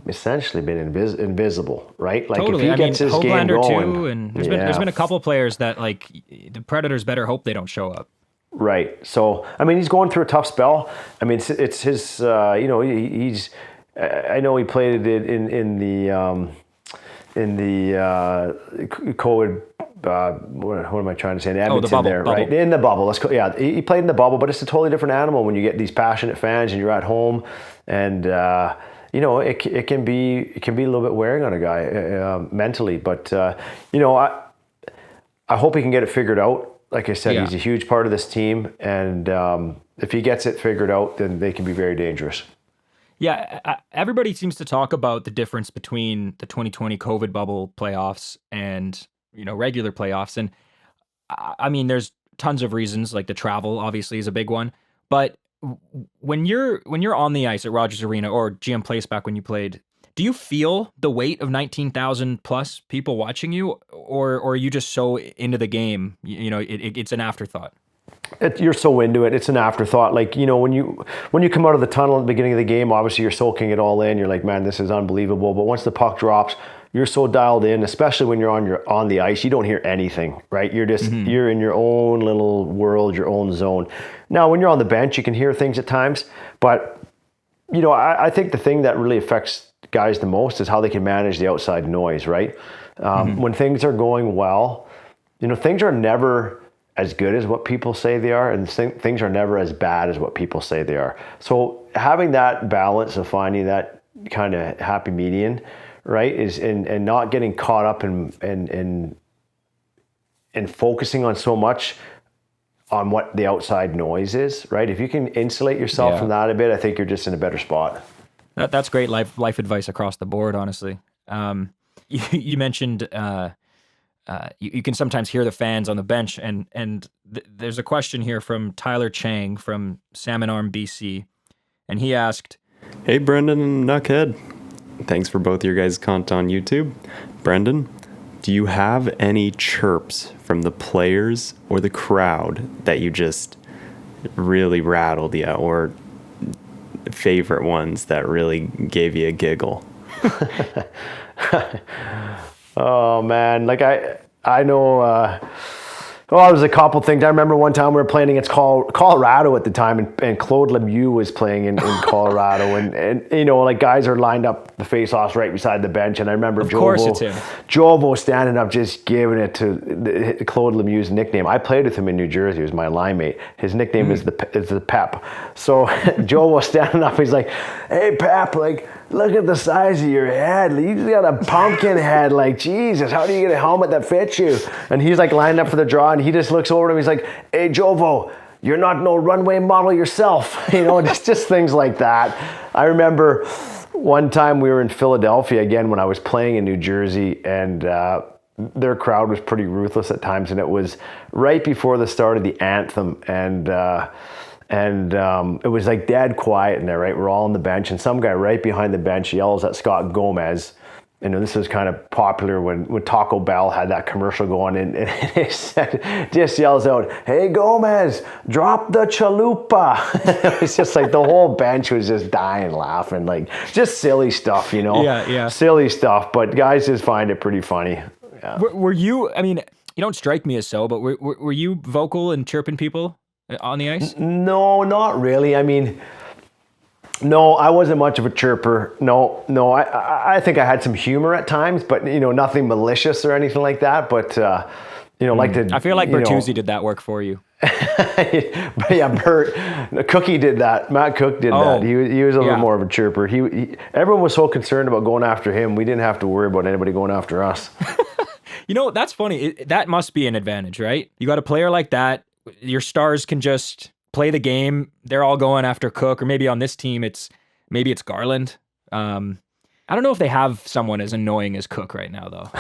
essentially been invisible, right? Like totally. if he gets his game going, too, and there's been a couple players that like the Predators better hope they don't show up. Right. So I mean, he's going through a tough spell. I mean, it's his. He's. I know he played it in the COVID. What am I trying to say? In Edmonton, the bubble, right? In the bubble. He played in the bubble, but it's a totally different animal when you get these passionate fans and you're at home, and it can be a little bit wearing on a guy mentally. But I hope he can get it figured out. Like I said, he's a huge part of this team, and if he gets it figured out, then they can be very dangerous. Yeah, everybody seems to talk about the difference between the 2020 COVID bubble playoffs and regular playoffs, and I mean, there's tons of reasons. Like the travel, obviously, is a big one. But when you're on the ice at Rogers Arena or GM Place back when you played, do you feel the weight of 19,000 plus people watching you, or are you just so into the game? It's an afterthought. You're so into it. It's an afterthought. Like, when you come out of the tunnel at the beginning of the game, obviously you're soaking it all in. You're like, man, this is unbelievable. But once the puck drops, you're so dialed in, especially when you're on the ice, you don't hear anything, right? You're just, you're in your own little world, your own zone. Now, when you're on the bench, you can hear things at times. But, I think the thing that really affects guys the most is how they can manage the outside noise, right? When things are going well, things are never as good as what people say they are, and things are never as bad as what people say they are. So having that balance of finding that kind of happy median, right, is and not getting caught up in focusing on so much on what the outside noise is, right? If you can insulate yourself from that a bit, I think you're just in a better spot. That's great life advice across the board, honestly. You mentioned you can sometimes hear the fans on the bench, and there's a question here from Tyler Chang from Salmon Arm, BC, and he asked, "Hey, Brendan and Nuckhead. Thanks for both your guys' content on YouTube. Brendan, do you have any chirps from the players or the crowd that you just really rattled you, or favorite ones that really gave you a giggle?" Oh man, like I know. There's a couple things. I remember one time we were playing against Colorado at the time, and Claude Lemieux was playing in Colorado, and like guys are lined up the face-offs right beside the bench, and I remember Jovo standing up just giving it to Claude Lemieux's nickname. I played with him in New Jersey. He was my line mate. His nickname is the Pep. So Jovo standing up, he's like, "Hey Pep, like, look at the size of your head. You just got a pumpkin head. Like, Jesus, how do you get a helmet that fits you?" And he's like lining up for the draw, and he just looks over at him. He's like, "Hey, Jovo, you're not no runway model yourself." Just things like that. I remember one time we were in Philadelphia again when I was playing in New Jersey, and their crowd was pretty ruthless at times, and it was right before the start of the anthem, and And it was like dead quiet in there, right? We're all on the bench, and some guy right behind the bench yells at Scott Gomez. You know, this was kind of popular when Taco Bell had that commercial going, and he said, just yells out, "Hey Gomez, drop the chalupa." It was just like the whole bench was just dying laughing, like just silly stuff, you know? Yeah. Silly stuff, but guys just find it pretty funny. Yeah. Were you, I mean, you don't strike me as so, but were you vocal and chirping people on the ice? No, not really. I mean, no, I wasn't much of a chirper. No, I think I had some humor at times, but you know, nothing malicious or anything like that. But you know, like to. I feel like Bertuzzi did that work for you. But yeah, Cookie did that. Matt Cook did that. He was a little more of a chirper. Everyone was so concerned about going after him. We didn't have to worry about anybody going after us. You know, that's funny. That must be an advantage, right? You got a player like that. Your stars can just play the game. They're all going after Cook, or maybe on this team, maybe it's Garland. I don't know if they have someone as annoying as Cook right now, though.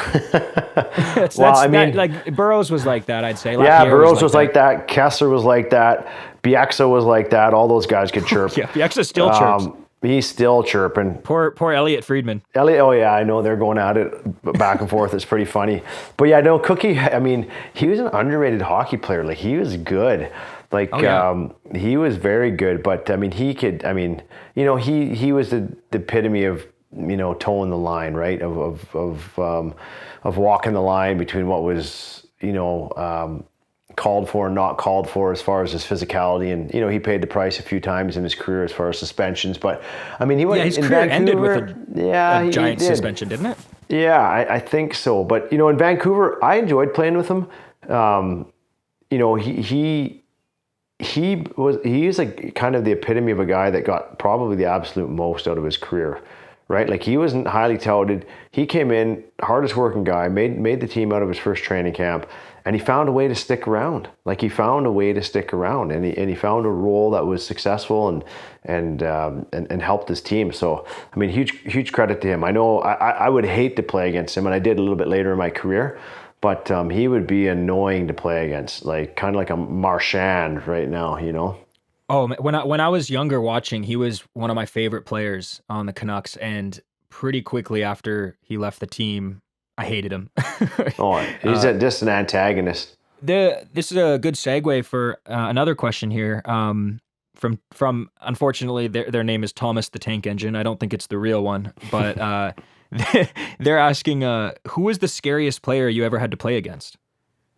Like Burrows was like that, I'd say. Burrows was like that. Kessler was like that. Bieksa was like that. All those guys could chirp. Yeah, Bieksa still chirps. He's still chirping. Poor Elliot Friedman. Oh yeah, I know they're going at it back and forth. It's pretty funny. But yeah, no, Cookie, I mean, he was an underrated hockey player. Like, he was good. Like, he was very good. But I mean, you know, he was the epitome of, you know, towing the line, right? Of walking the line between what was, you know, called for and not called for as far as his physicality. And, you know, he paid the price a few times in his career as far as suspensions. But I mean, he went his in career Vancouver, ended with a giant suspension, didn't it? Yeah, I think so. But, you know, in Vancouver, I enjoyed playing with him. You know, he's like kind of the epitome of a guy that got probably the absolute most out of his career, right? Like, he wasn't highly touted. He came in, hardest working guy, made the team out of his first training camp, and he found a way to stick around. Like, he found a way to stick around, and he found a role that was successful and helped his team. So, I mean, huge credit to him. I know I would hate to play against him, and I did a little bit later in my career. But he would be annoying to play against, like kind of like a Marchand right now, you know? Oh, when I was younger watching, he was one of my favorite players on the Canucks, and pretty quickly after he left the team, I hated him. He's just an antagonist. This is a good segue for another question here. From unfortunately, their name is Thomas the Tank Engine. I don't think it's the real one, but they're asking, who was the scariest player you ever had to play against?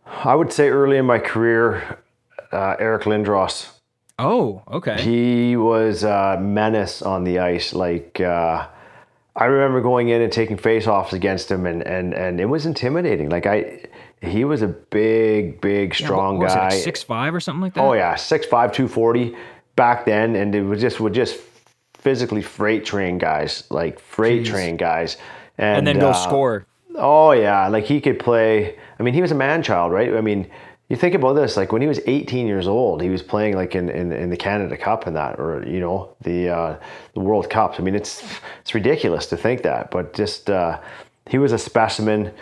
I would say early in my career, Eric Lindros. Oh, okay. He was a menace on the ice. Like, I remember going in and taking face-offs against him, and it was intimidating. Like, he was a big, strong guy. 6'5" or something like that? Oh yeah, 6'5", 240 back then, and it would just physically freight train guys, and then go score. Oh yeah, like, he could play. I mean, he was a man child, right? I mean, you think about this, like, when he was 18 years old, he was playing like in the Canada Cup and that, or, you know, the World Cups. I mean, it's ridiculous to think that, but just he was a specimen.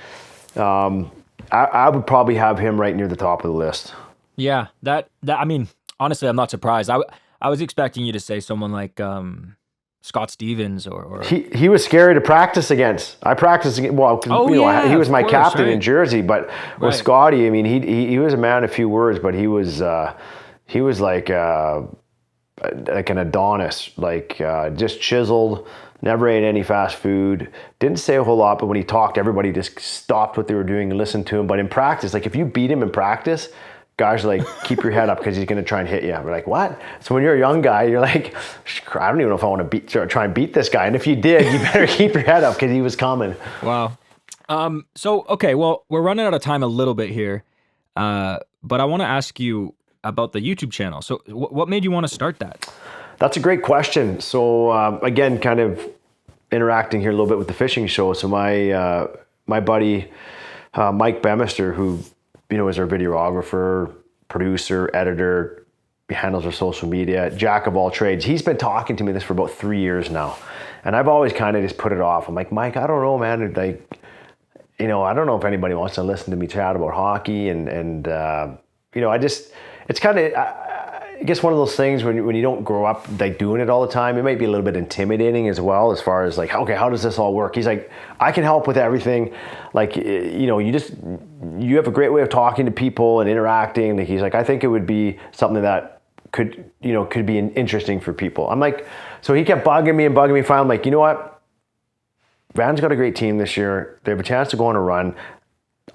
I would probably have him right near the top of the list. Yeah, that I mean, honestly, I'm not surprised. I was expecting you to say someone like Scott Stevens or he was scary to practice against. I practiced against, he was my captain in Jersey, but with Scotty, I mean, he was a man of few words, but he was like an Adonis, like just chiseled, never ate any fast food, didn't say a whole lot, but when he talked, everybody just stopped what they were doing and listened to him. But in practice, like, if you beat him in practice, guys are like, keep your head up because he's going to try and hit you. We're like, what? So when you're a young guy, you're like, I don't even know if I want to try and beat this guy. And if you did, you better keep your head up because he was coming. Wow. So, okay, well, we're running out of time a little bit here, but I want to ask you about the YouTube channel. So what made you want to start that? That's a great question. So again, kind of interacting here a little bit with the fishing show. So my buddy, Mike Bemister, who, you know, is our videographer, producer, editor, he handles our social media, jack of all trades. He's been talking to me this for about 3 years now. And I've always kind of just put it off. I'm like, Mike, I don't know, man. Like, you know, I don't know if anybody wants to listen to me chat about hockey. And you know, it's kind of, I guess one of those things when you don't grow up like doing it all the time, it might be a little bit intimidating as well, as far as like, okay, how does this all work? He's like, I can help with everything. Like, you have a great way of talking to people and interacting. Like, he's like, I think it would be something that could be interesting for people. I'm like, so he kept bugging me. Finally, I'm like, you know what? Van's got a great team this year. They have a chance to go on a run.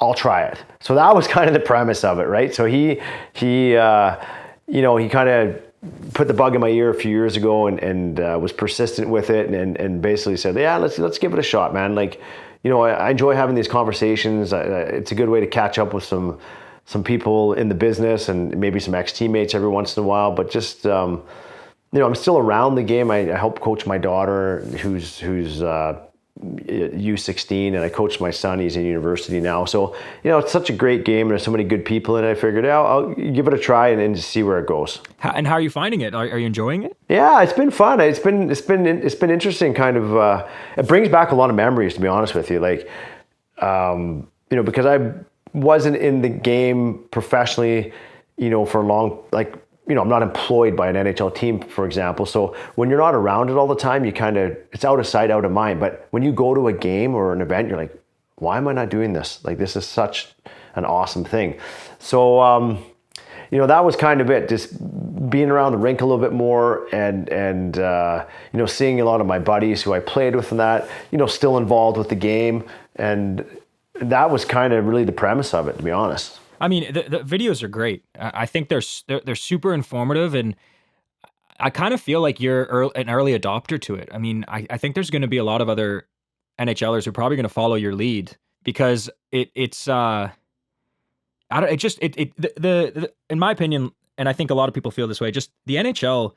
I'll try it. So that was kind of the premise of it, right? So he kind of put the bug in my ear a few years ago and was persistent with it and basically said, yeah, let's give it a shot, man. Like, I enjoy having these conversations. It's a good way to catch up with some people in the business and maybe some ex-teammates every once in a while. But just, I'm still around the game. I help coach my daughter who's U16, and I coach my son. He's in university now. So, it's such a great game. There's so many good people in it. I figured, I'll give it a try and just see where it goes. And how are you finding it? Are you enjoying it? Yeah, it's been fun. It's been interesting. Kind of, it brings back a lot of memories, to be honest with you. Like, because I wasn't in the game professionally, for a long, like, I'm not employed by an NHL team, for example. So when you're not around it all the time, it's out of sight, out of mind. But when you go to a game or an event, you're like, why am I not doing this? Like, this is such an awesome thing. So, that was kind of it, just being around the rink a little bit more and seeing a lot of my buddies who I played with and that, still involved with the game. And that was kind of really the premise of it, to be honest. I mean, the videos are great. I think they're super informative, and I kind of feel like you're an early adopter to it. I mein, I think there's going to be a lot of other NHLers who are probably going to follow your lead because it's in my opinion, and I think a lot of people feel this way. Just the NHL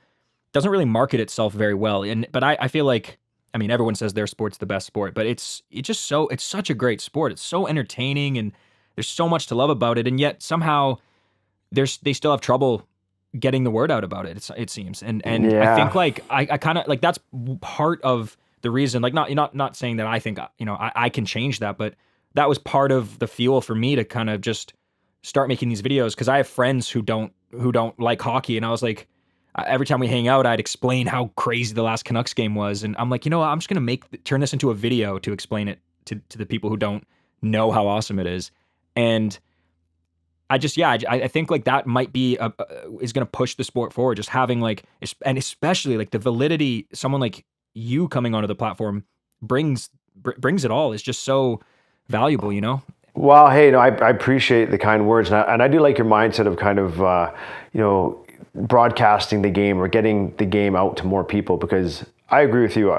doesn't really market itself very well, but I feel like, I mean, everyone says their sport's the best sport, but it's such a great sport. It's so entertaining and there's so much to love about it, and yet somehow they still have trouble getting the word out about it. It seems, and yeah. I think like I kind of like that's part of the reason. Like not saying that I think I can change that, but that was part of the fuel for me to kind of just start making these videos because I have friends who don't like hockey, and I was like, every time we hang out, I'd explain how crazy the last Canucks game was, and I'm like, I'm just gonna turn this into a video to explain it to the people who don't know how awesome it is. And I think like that might be is going to push the sport forward. Just having like, and especially like the validity, someone like you coming onto the platform brings it all. Is just so valuable, Well, hey, I appreciate the kind words, and I do like your mindset of kind of broadcasting the game or getting the game out to more people, because I agree with you.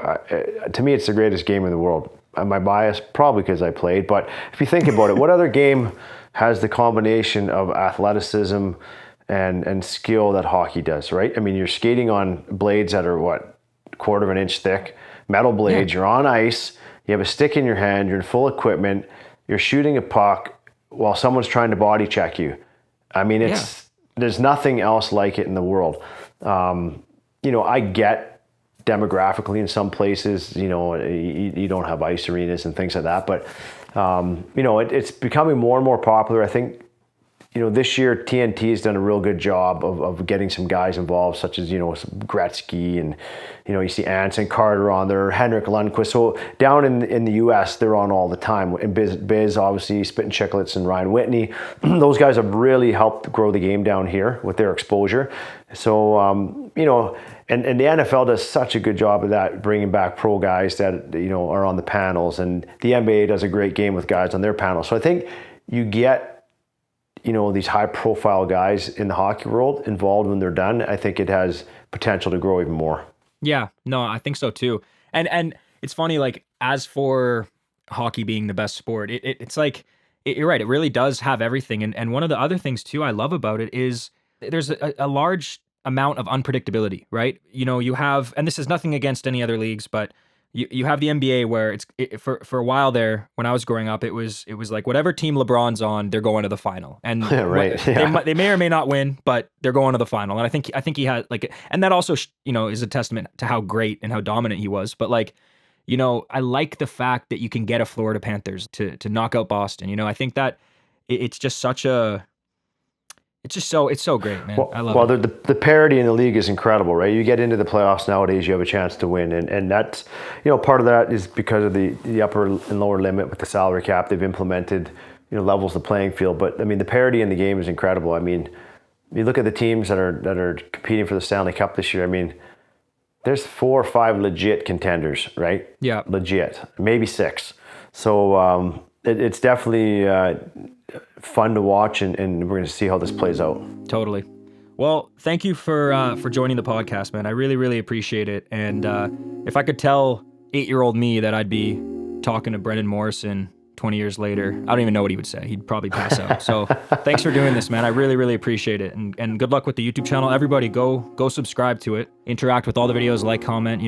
To me, it's the greatest game in the world. My bias, probably because I played, but if you think about it, what other game has the combination of athleticism and skill that hockey does, right? I mean, you're skating on blades that are what, quarter of an inch thick, metal blades, yeah. You're on ice, you have a stick in your hand, you're in full equipment, you're shooting a puck while someone's trying to body check you. I mean, there's nothing else like it in the world. I get demographically in some places, you don't have ice arenas and things like that, but it's becoming more and more popular. I think this year TNT has done a real good job of getting some guys involved, such as Gretzky and you see Anson Carter on there, Henrik Lundqvist. So down in the US, they're on all the time. And Biz obviously, Spittin' Chicklets and Ryan Whitney, those guys have really helped grow the game down here with their exposure. So and the NFL does such a good job of that, bringing back pro guys that are on the panels, and the NBA does a great game with guys on their panels. So I think you get these high profile guys in the hockey world involved when they're done. I think it has potential to grow even more. Yeah, no, I think so too. And it's funny, like, as for hockey being the best sport, it's like, you're right, it really does have everything. And one of the other things too I love about it is there's a large amount of unpredictability, right? You have, and this is nothing against any other leagues, but you have the NBA where for a while there, when I was growing up, it was like whatever team LeBron's on, they're going to the final, and right, they may or may not win, but they're going to the final. And I think he had like, and that also is a testament to how great and how dominant he was. But like, I like the fact that you can get a Florida Panthers to knock out Boston. I think that it's just such a it's so great, man. I love it. The parity in the league is incredible, right? You get into the playoffs nowadays, you have a chance to win, and that's, part of that is because of the upper and lower limit with the salary cap. They've implemented, levels the playing field. But I mean, the parity in the game is incredible. I mean, you look at the teams that are competing for the Stanley Cup this year. I mean, there's 4 or 5 legit contenders, right? Yeah, legit, maybe 6. So it's definitely fun to watch, and we're going to see how this plays out. Totally. Well, thank you for joining the podcast, man. I really, really appreciate it. And if I could tell 8-year-old me that I'd be talking to Brendan Morrison 20 years later, I don't even know what he would say. He'd probably pass out. So thanks for doing this, man. I really, really appreciate it. And good luck with the YouTube channel. Everybody go subscribe to it. Interact with all the videos, like, comment,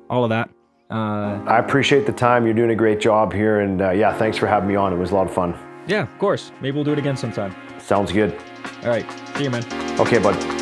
all of that. I appreciate the time. You're doing a great job here. And thanks for having me on. It was a lot of fun. Yeah, of course. Maybe we'll do it again sometime. Sounds good. All right. See you, man. Okay, bud.